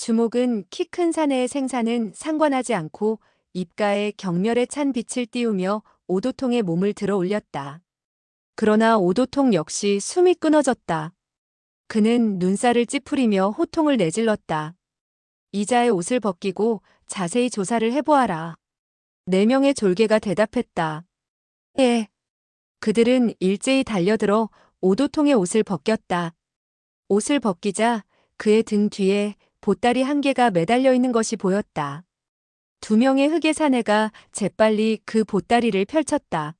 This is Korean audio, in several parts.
주목은 키 큰 사내의 생사는 상관하지 않고 입가에 경멸에 찬 빛을 띄우며 오도통의 몸을 들어 올렸다. 그러나 오도통 역시 숨이 끊어졌다. 그는 눈살을 찌푸리며 호통을 내질렀다. 이자의 옷을 벗기고 자세히 조사를 해보아라. 4명의 졸개가 대답했다. 예. 그들은 일제히 달려들어 오도통의 옷을 벗겼다. 옷을 벗기자 그의 등 뒤에 보따리 1개가 매달려 있는 것이 보였다. 2명의 흑의 사내가 재빨리 그 보따리를 펼쳤다.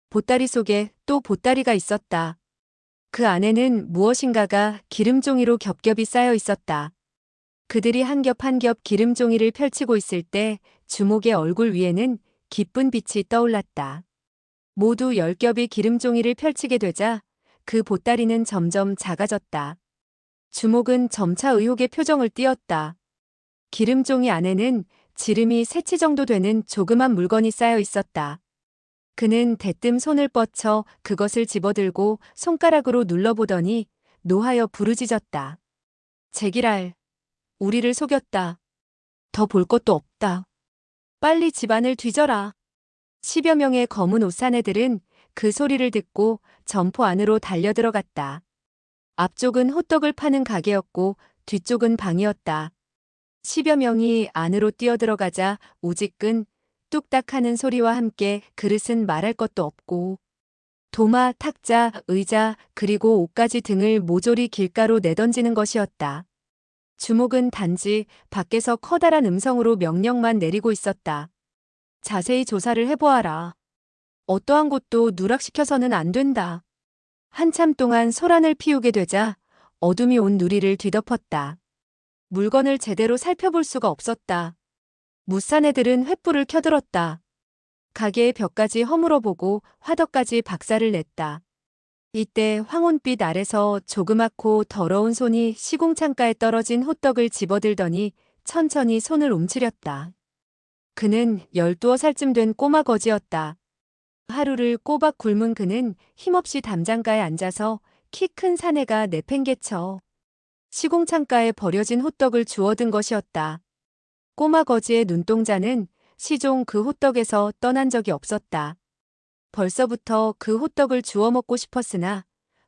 보따리 속에 또 보따리가 있었다. 그 안에는 무엇인가가 기름종이로 겹겹이 쌓여 있었다. 그들이 한 겹 한 겹 기름종이를 펼치고 있을 때 주목의 얼굴 위에는 기쁜 빛이 떠올랐다. 모두 10겹이 기름종이를 펼치게 되자 그 보따리는 점점 작아졌다. 주목은 점차 의혹의 표정을 띄었다. 기름종이 안에는 지름이 3치 정도 되는 조그만 물건이 쌓여 있었다. 그는 대뜸 손을 뻗쳐 그것을 집어들고 손가락으로 눌러보더니 노하여 부르짖었다. 제기랄, 우리를 속였다. 더 볼 것도 없다. 빨리 집안을 뒤져라. 10여 명의 검은 옷사내들은 그 소리를 듣고 점포 안으로 달려들어갔다. 앞쪽은 호떡을 파는 가게였고 뒤쪽은 방이었다. 10여 명이 안으로 뛰어들어가자 우지끈 뚝딱 하는 소리와 함께 그릇은 말할 것도 없고 도마, 탁자, 의자 그리고 옷가지 등을 모조리 길가로 내던지는 것이었다. 주목은 단지 밖에서 커다란 음성으로 명령만 내리고 있었다. 자세히 조사를 해보아라. 어떠한 곳도 누락시켜서는 안 된다. 한참 동안 소란을 피우게 되자 어둠이 온 누리를 뒤덮었다. 물건을 제대로 살펴볼 수가 없었다. 무사내들은 횃불을 켜들었다. 가게의 벽까지 허물어보고 화덕까지 박살을 냈다. 이때 황혼빛 아래서 조그맣고 더러운 손이 시궁창가에 떨어진 호떡을 집어들더니 천천히 손을 움츠렸다. 그는 12살 된 꼬마 거지였다. 하루를 꼬박 굶은 그는 힘없이 담장가에 앉아서 키 큰 사내가 내팽개쳐 시궁창가에 버려진 호떡을 주워든 것이었다. 꼬마 거지의 눈동자는 시종 그 호떡에서 떠난 적이 없었다. 벌써부터 그 호떡을 주워 먹고 싶었으나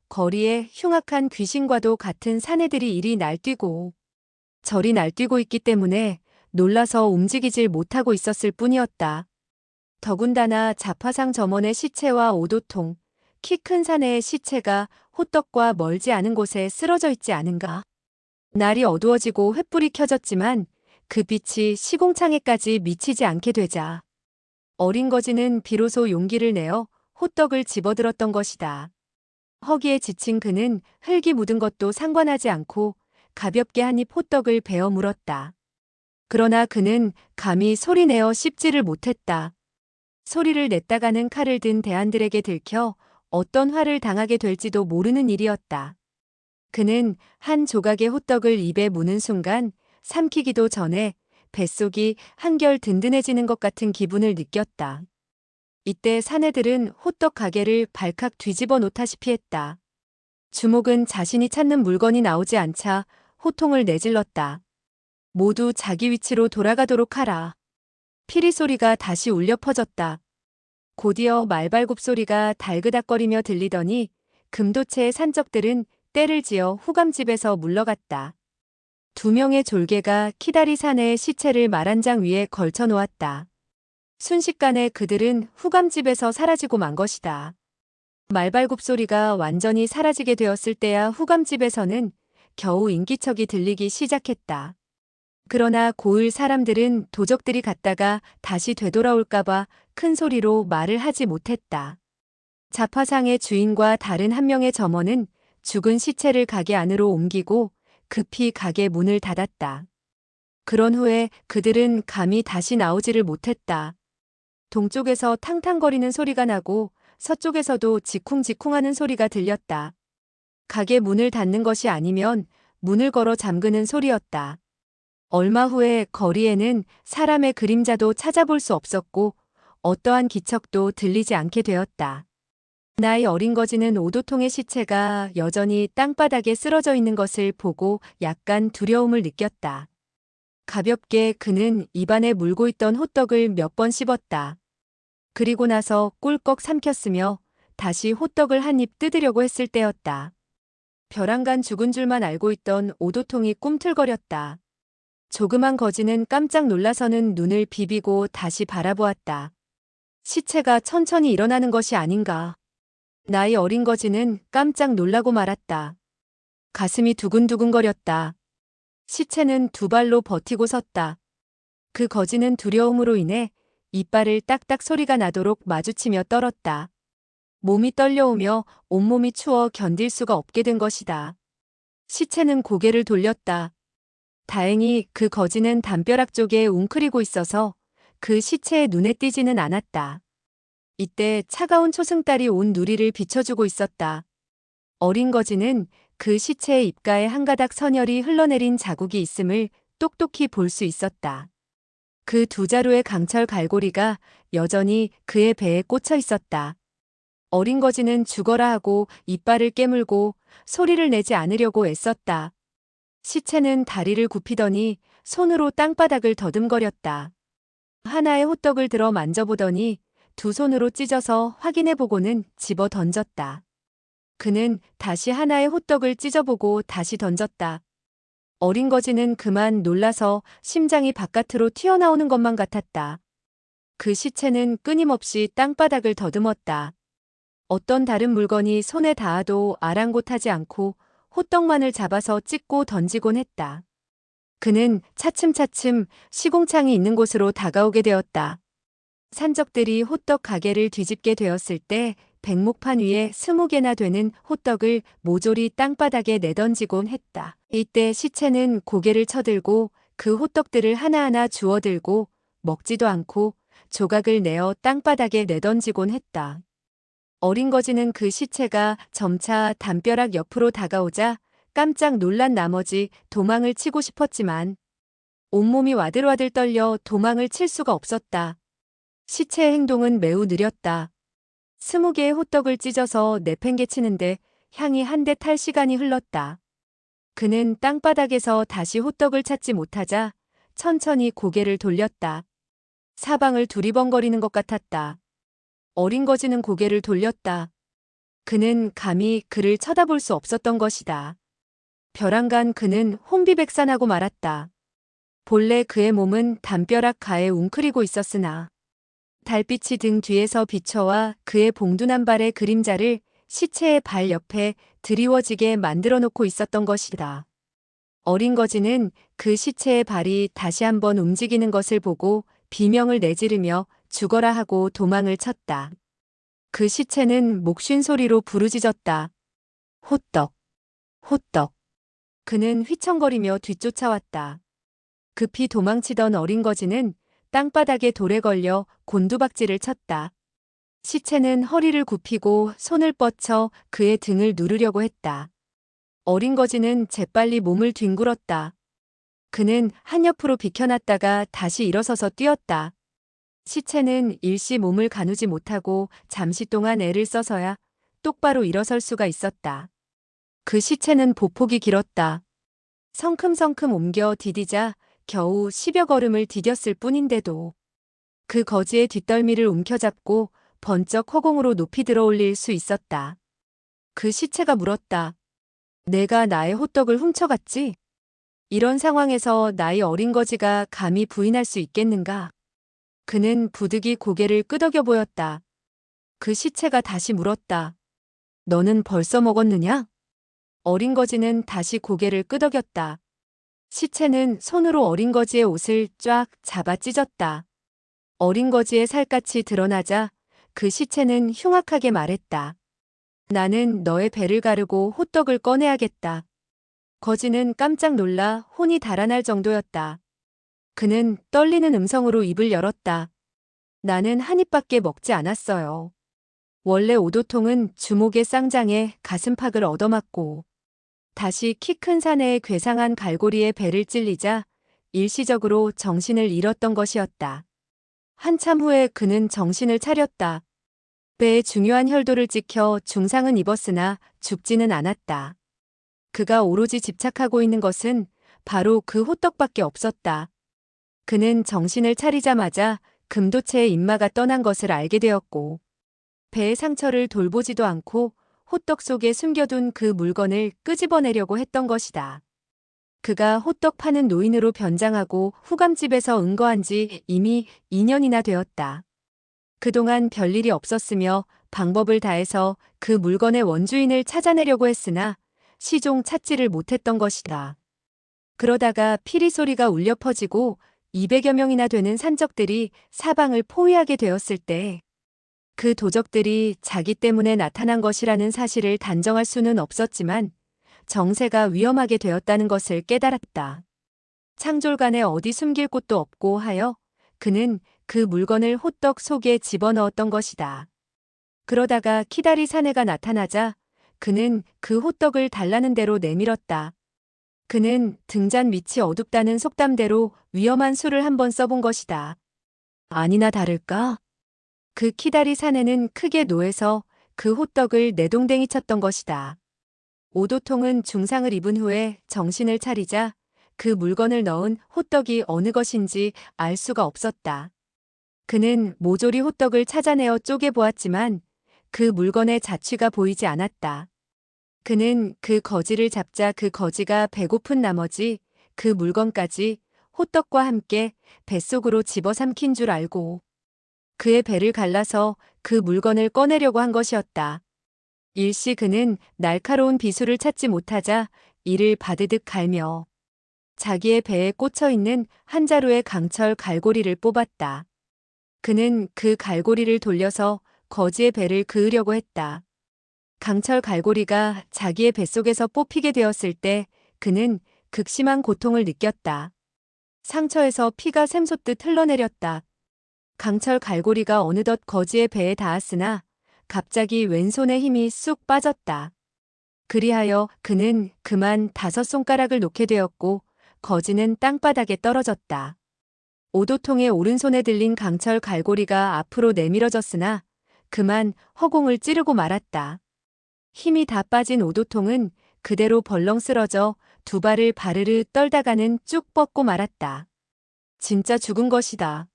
거리에 흉악한 귀신과도 같은 사내들이 이리 날뛰고 저리 날뛰고 있기 때문에 놀라서 움직이질 못하고 있었을 뿐이었다. 더군다나 자파상 점원의 시체와 오도통, 키 큰 사내의 시체가 호떡과 멀지 않은 곳에 쓰러져 있지 않은가. 날이 어두워지고 횃불이 켜졌지만 그 빛이 시공창에까지 미치지 않게 되자 어린 거지는 비로소 용기를 내어 호떡을 집어들었던 것이다. 허기에 지친 그는 흙이 묻은 것도 상관하지 않고 가볍게 한 입 호떡을 베어 물었다. 그러나 그는 감히 소리내어 씹지를 못했다. 소리를 냈다가는 칼을 든 대안들에게 들켜 어떤 화를 당하게 될지도 모르는 일이었다. 그는 한 조각의 호떡을 입에 무는 순간 삼키기도 전에 뱃속이 한결 든든해지는 것 같은 기분을 느꼈다. 이때 사내들은 호떡 가게를 발칵 뒤집어 놓다시피 했다. 주목은 자신이 찾는 물건이 나오지 않자 호통을 내질렀다. 모두 자기 위치로 돌아가도록 하라. 피리 소리가 다시 울려 퍼졌다. 곧이어 말발굽 소리가 달그닥거리며 들리더니 금도체의 산적들은 떼를 지어 후감집에서 물러갔다. 2명의 졸개가 키다리 사내의 시체를 말한장 위에 걸쳐 놓았다. 순식간에 그들은 후감집에서 사라지고 만 것이다. 말발굽 소리가 완전히 사라지게 되었을 때야 후감집에서는 겨우 인기척이 들리기 시작했다. 그러나 고을 사람들은 도적들이 갔다가 다시 되돌아올까봐 큰 소리로 말을 하지 못했다. 자파상의 주인과 다른 한 명의 점원은 죽은 시체를 가게 안으로 옮기고 급히 가게 문을 닫았다. 그런 후에 그들은 감히 다시 나오지를 못했다. 동쪽에서 탕탕거리는 소리가 나고 서쪽에서도 지쿵지쿵하는 소리가 들렸다. 가게 문을 닫는 것이 아니면 문을 걸어 잠그는 소리였다. 얼마 후에 거리에는 사람의 그림자도 찾아볼 수 없었고 어떠한 기척도 들리지 않게 되었다. 나이 어린 거지는 오도통의 시체가 여전히 땅바닥에 쓰러져 있는 것을 보고 약간 두려움을 느꼈다. 가볍게 그는 입안에 물고 있던 호떡을 몇 번 씹었다. 그리고 나서 꿀꺽 삼켰으며 다시 호떡을 한 입 뜯으려고 했을 때였다. 벼랑간 죽은 줄만 알고 있던 오도통이 꿈틀거렸다. 조그만 거지는 깜짝 놀라서는 눈을 비비고 다시 바라보았다. 시체가 천천히 일어나는 것이 아닌가. 나이 어린 거지는 깜짝 놀라고 말았다. 가슴이 두근두근거렸다. 시체는 두 발로 버티고 섰다. 그 거지는 두려움으로 인해 이빨을 딱딱 소리가 나도록 마주치며 떨었다. 몸이 떨려오며 온몸이 추워 견딜 수가 없게 된 것이다. 시체는 고개를 돌렸다. 다행히 그 거지는 담벼락 쪽에 웅크리고 있어서 그 시체의 눈에 띄지는 않았다. 이때 차가운 초승달이 온 누리를 비춰주고 있었다. 어린 거지는 그 시체의 입가에 한 가닥 선혈이 흘러내린 자국이 있음을 똑똑히 볼 수 있었다. 그 두 자루의 강철 갈고리가 여전히 그의 배에 꽂혀 있었다. 어린 거지는 죽어라 하고 이빨을 깨물고 소리를 내지 않으려고 애썼다. 시체는 다리를 굽히더니 손으로 땅바닥을 더듬거렸다. 하나의 호떡을 들어 만져보더니 두 손으로 찢어서 확인해보고는 집어 던졌다. 그는 다시 하나의 호떡을 찢어보고 다시 던졌다. 어린 거지는 그만 놀라서 심장이 바깥으로 튀어나오는 것만 같았다. 그 시체는 끊임없이 땅바닥을 더듬었다. 어떤 다른 물건이 손에 닿아도 아랑곳하지 않고 호떡만을 잡아서 찢고 던지곤 했다. 그는 차츰차츰 시궁창이 있는 곳으로 다가오게 되었다. 산적들이 호떡 가게를 뒤집게 되었을 때 백목판 위에 20개나 되는 호떡을 모조리 땅바닥에 내던지곤 했다. 이때 시체는 고개를 쳐들고 그 호떡들을 하나하나 주워들고 먹지도 않고 조각을 내어 땅바닥에 내던지곤 했다. 어린 거지는 그 시체가 점차 담벼락 옆으로 다가오자 깜짝 놀란 나머지 도망을 치고 싶었지만 온몸이 와들와들 떨려 도망을 칠 수가 없었다. 시체의 행동은 매우 느렸다. 20개의 호떡을 찢어서 내팽개치는데 향이 한 대 탈 시간이 흘렀다. 그는 땅바닥에서 다시 호떡을 찾지 못하자 천천히 고개를 돌렸다. 사방을 두리번거리는 것 같았다. 어린 거지는 고개를 돌렸다. 그는 감히 그를 쳐다볼 수 없었던 것이다. 벼랑간 그는 혼비백산하고 말았다. 본래 그의 몸은 담벼락 가에 웅크리고 있었으나 달빛이 등 뒤에서 비춰와 그의 봉둔한 발의 그림자를 시체의 발 옆에 드리워지게 만들어 놓고 있었던 것이다. 어린 거지는 그 시체의 발이 다시 한번 움직이는 것을 보고 비명을 내지르며 죽어라 하고 도망을 쳤다. 그 시체는 목쉰 소리로 부르짖었다. 호떡, 호떡. 그는 휘청거리며 뒤쫓아왔다. 급히 도망치던 어린 거지는 땅바닥에 돌에 걸려 곤두박질을 쳤다. 시체는 허리를 굽히고 손을 뻗쳐 그의 등을 누르려고 했다. 어린 거지는 재빨리 몸을 뒹굴었다. 그는 한옆으로 비켜났다가 다시 일어서서 뛰었다. 시체는 일시 몸을 가누지 못하고 잠시 동안 애를 써서야 똑바로 일어설 수가 있었다. 그 시체는 보폭이 길었다. 성큼성큼 옮겨 디디자 겨우 10여 걸음을 디뎠을 뿐인데도 그 거지의 뒷덜미를 움켜잡고 번쩍 허공으로 높이 들어 올릴 수 있었다. 그 시체가 물었다. 내가 나의 호떡을 훔쳐갔지? 이런 상황에서 나이 어린 거지가 감히 부인할 수 있겠는가? 그는 부득이 고개를 끄덕여 보였다. 그 시체가 다시 물었다. 너는 벌써 먹었느냐? 어린 거지는 다시 고개를 끄덕였다. 시체는 손으로 어린 거지의 옷을 쫙 잡아 찢었다. 어린 거지의 살갗이 드러나자 그 시체는 흉악하게 말했다. 나는 너의 배를 가르고 호떡을 꺼내야겠다. 거지는 깜짝 놀라 혼이 달아날 정도였다. 그는 떨리는 음성으로 입을 열었다. 나는 한 입밖에 먹지 않았어요. 원래 오도통은 주목의 쌍장에 가슴팍을 얻어맞고 다시 키 큰 사내의 괴상한 갈고리에 배를 찔리자 일시적으로 정신을 잃었던 것이었다. 한참 후에 그는 정신을 차렸다. 배의 중요한 혈도를 찍혀 중상은 입었으나 죽지는 않았다. 그가 오로지 집착하고 있는 것은 바로 그 호떡밖에 없었다. 그는 정신을 차리자마자 금도체의 인마가 떠난 것을 알게 되었고, 배의 상처를 돌보지도 않고 호떡 속에 숨겨둔 그 물건을 끄집어내려고 했던 것이다. 그가 호떡 파는 노인으로 변장하고 후감집에서 은거한 지 이미 2년이나 되었다. 그동안 별일이 없었으며 방법을 다해서 그 물건의 원주인을 찾아내려고 했으나 시종 찾지를 못했던 것이다. 그러다가 피리 소리가 울려 퍼지고 200여 명이나 되는 산적들이 사방을 포위하게 되었을 때 그 도적들이 자기 때문에 나타난 것이라는 사실을 단정할 수는 없었지만 정세가 위험하게 되었다는 것을 깨달았다. 창졸간에 어디 숨길 곳도 없고 하여 그는 그 물건을 호떡 속에 집어넣었던 것이다. 그러다가 키다리 사내가 나타나자 그는 그 호떡을 달라는 대로 내밀었다. 그는 등잔 밑이 어둡다는 속담대로 위험한 수를 한번 써본 것이다. 아니나 다를까? 그 키다리 사내는 크게 노해서 그 호떡을 내동댕이 쳤던 것이다. 오도통은 중상을 입은 후에 정신을 차리자 그 물건을 넣은 호떡이 어느 것인지 알 수가 없었다. 그는 모조리 호떡을 찾아내어 쪼개보았지만 그 물건의 자취가 보이지 않았다. 그는 그 거지를 잡자 그 거지가 배고픈 나머지 그 물건까지 호떡과 함께 뱃속으로 집어삼킨 줄 알고 그의 배를 갈라서 그 물건을 꺼내려고 한 것이었다. 일시 그는 날카로운 비수를 찾지 못하자 이를 바드득 갈며 자기의 배에 꽂혀 있는 한 자루의 강철 갈고리를 뽑았다. 그는 그 갈고리를 돌려서 거지의 배를 그으려고 했다. 강철 갈고리가 자기의 뱃속에서 뽑히게 되었을 때 그는 극심한 고통을 느꼈다. 상처에서 피가 샘솟듯 흘러내렸다. 강철 갈고리가 어느덧 거지의 배에 닿았으나 갑자기 왼손에 힘이 쑥 빠졌다. 그리하여 그는 그만 5손가락을 놓게 되었고 거지는 땅바닥에 떨어졌다. 오도통의 오른손에 들린 강철 갈고리가 앞으로 내밀어졌으나 그만 허공을 찌르고 말았다. 힘이 다 빠진 오도통은 그대로 벌렁 쓰러져 두 발을 바르르 떨다가는 쭉 뻗고 말았다. 진짜 죽은 것이다.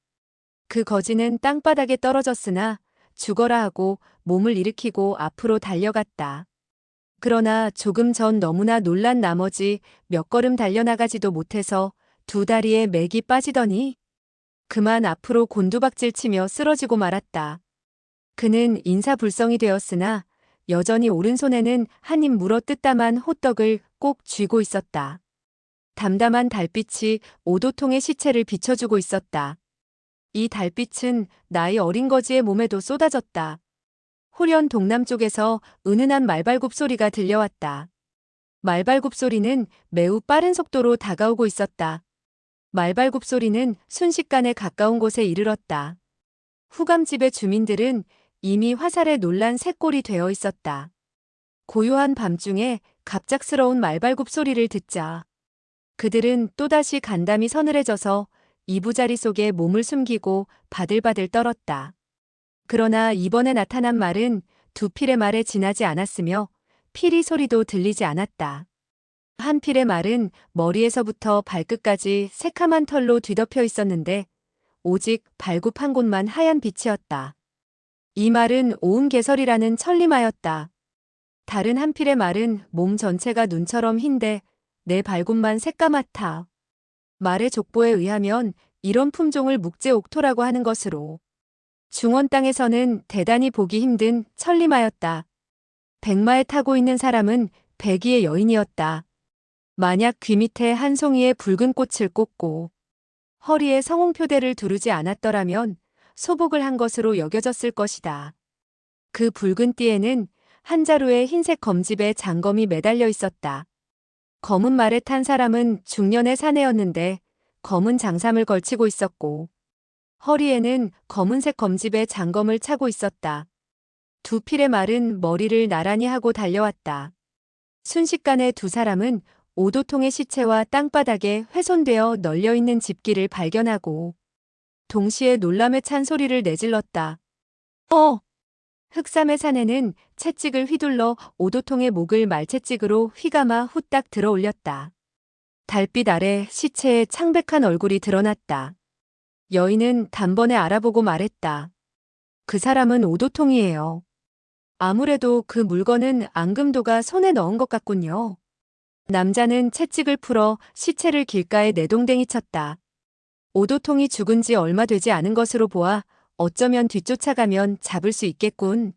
그 거지는 땅바닥에 떨어졌으나 죽어라 하고 몸을 일으키고 앞으로 달려갔다. 그러나 조금 전 너무나 놀란 나머지 몇 걸음 달려나가지도 못해서 두 다리에 맥이 빠지더니 그만 앞으로 곤두박질 치며 쓰러지고 말았다. 그는 인사불성이 되었으나 여전히 오른손에는 한 입 물어뜯다만 호떡을 꼭 쥐고 있었다. 담담한 달빛이 오도통의 시체를 비춰주고 있었다. 이 달빛은 나이 어린 거지의 몸에도 쏟아졌다. 호련 동남쪽에서 은은한 말발굽 소리가 들려왔다. 말발굽 소리는 매우 빠른 속도로 다가오고 있었다. 말발굽 소리는 순식간에 가까운 곳에 이르렀다. 후감집의 주민들은 이미 화살에 놀란 샛골이 되어 있었다. 고요한 밤중에 갑작스러운 말발굽 소리를 듣자 그들은 또다시 간담이 서늘해져서 이부자리 속에 몸을 숨기고 바들바들 떨었다. 그러나 이번에 나타난 말은 두 필의 말에 지나지 않았으며 피리 소리도 들리지 않았다. 한 필의 말은 머리에서부터 발끝까지 새카만 털로 뒤덮여 있었는데 오직 발굽 한 곳만 하얀 빛이었다. 이 말은 오음개설이라는 천리마였다. 다른 한 필의 말은 몸 전체가 눈처럼 흰데 내 발굽만 새까맣다. 말의 족보에 의하면 이런 품종을 묵제옥토라고 하는 것으로 중원 땅에서는 대단히 보기 힘든 천리마였다. 백마에 타고 있는 사람은 백의의 여인이었다. 만약 귀 밑에 한 송이의 붉은 꽃을 꽂고 허리에 성홍표대를 두르지 않았더라면 소복을 한 것으로 여겨졌을 것이다. 그 붉은 띠에는 한 자루의 흰색 검집에 장검이 매달려 있었다. 검은 말에 탄 사람은 중년의 사내였는데 검은 장삼을 걸치고 있었고 허리에는 검은색 검집에 장검을 차고 있었다. 두 필의 말은 머리를 나란히 하고 달려왔다. 순식간에 두 사람은 오도통의 시체와 땅바닥에 훼손되어 널려있는 집기를 발견하고 동시에 놀람에 찬 소리를 내질렀다. 흑삼의 사내는 채찍을 휘둘러 오도통의 목을 말채찍으로 휘감아 후딱 들어 올렸다. 달빛 아래 시체의 창백한 얼굴이 드러났다. 여인은 단번에 알아보고 말했다. 그 사람은 오도통이에요. 아무래도 그 물건은 앙금도가 손에 넣은 것 같군요. 남자는 채찍을 풀어 시체를 길가에 내동댕이 쳤다. 오도통이 죽은 지 얼마 되지 않은 것으로 보아 어쩌면 뒤쫓아가면 잡을 수 있겠군.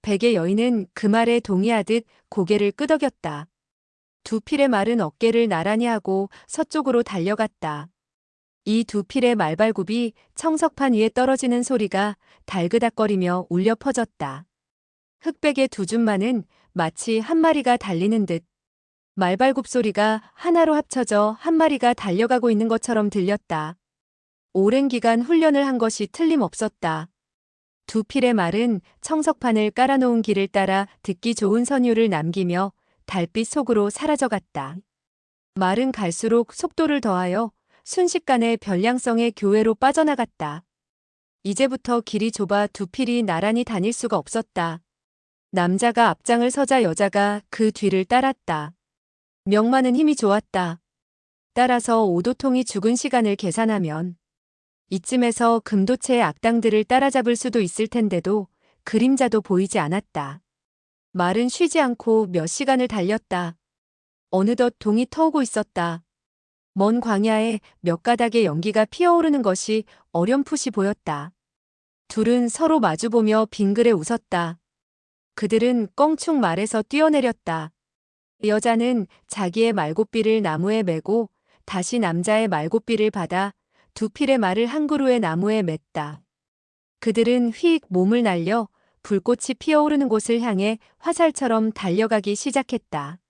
백의 여인은 그 말에 동의하듯 고개를 끄덕였다. 두 필의 말은 어깨를 나란히 하고 서쪽으로 달려갔다. 이 두 필의 말발굽이 청석판 위에 떨어지는 소리가 달그닥거리며 울려 퍼졌다. 흑백의 두 줌만은 마치 한 마리가 달리는 듯 말발굽 소리가 하나로 합쳐져 한 마리가 달려가고 있는 것처럼 들렸다. 오랜 기간 훈련을 한 것이 틀림없었다. 두 필의 말은 청석판을 깔아놓은 길을 따라 듣기 좋은 선율을 남기며 달빛 속으로 사라져갔다. 말은 갈수록 속도를 더하여 순식간에 별량성의 교외로 빠져나갔다. 이제부터 길이 좁아 두 필이 나란히 다닐 수가 없었다. 남자가 앞장을 서자 여자가 그 뒤를 따랐다. 명마는 힘이 좋았다. 따라서 오도통이 죽은 시간을 계산하면 이쯤에서 금도체의 악당들을 따라잡을 수도 있을 텐데도 그림자도 보이지 않았다. 말은 쉬지 않고 몇 시간을 달렸다. 어느덧 동이 터오고 있었다. 먼 광야에 몇 가닥의 연기가 피어오르는 것이 어렴풋이 보였다. 둘은 서로 마주보며 빙그레 웃었다. 그들은 껑충 말에서 뛰어내렸다. 여자는 자기의 말고삐를 나무에 메고 다시 남자의 말고삐를 받아 두 필의 말을 한 그루의 나무에 맸다. 그들은 휙 몸을 날려 불꽃이 피어오르는 곳을 향해 화살처럼 달려가기 시작했다.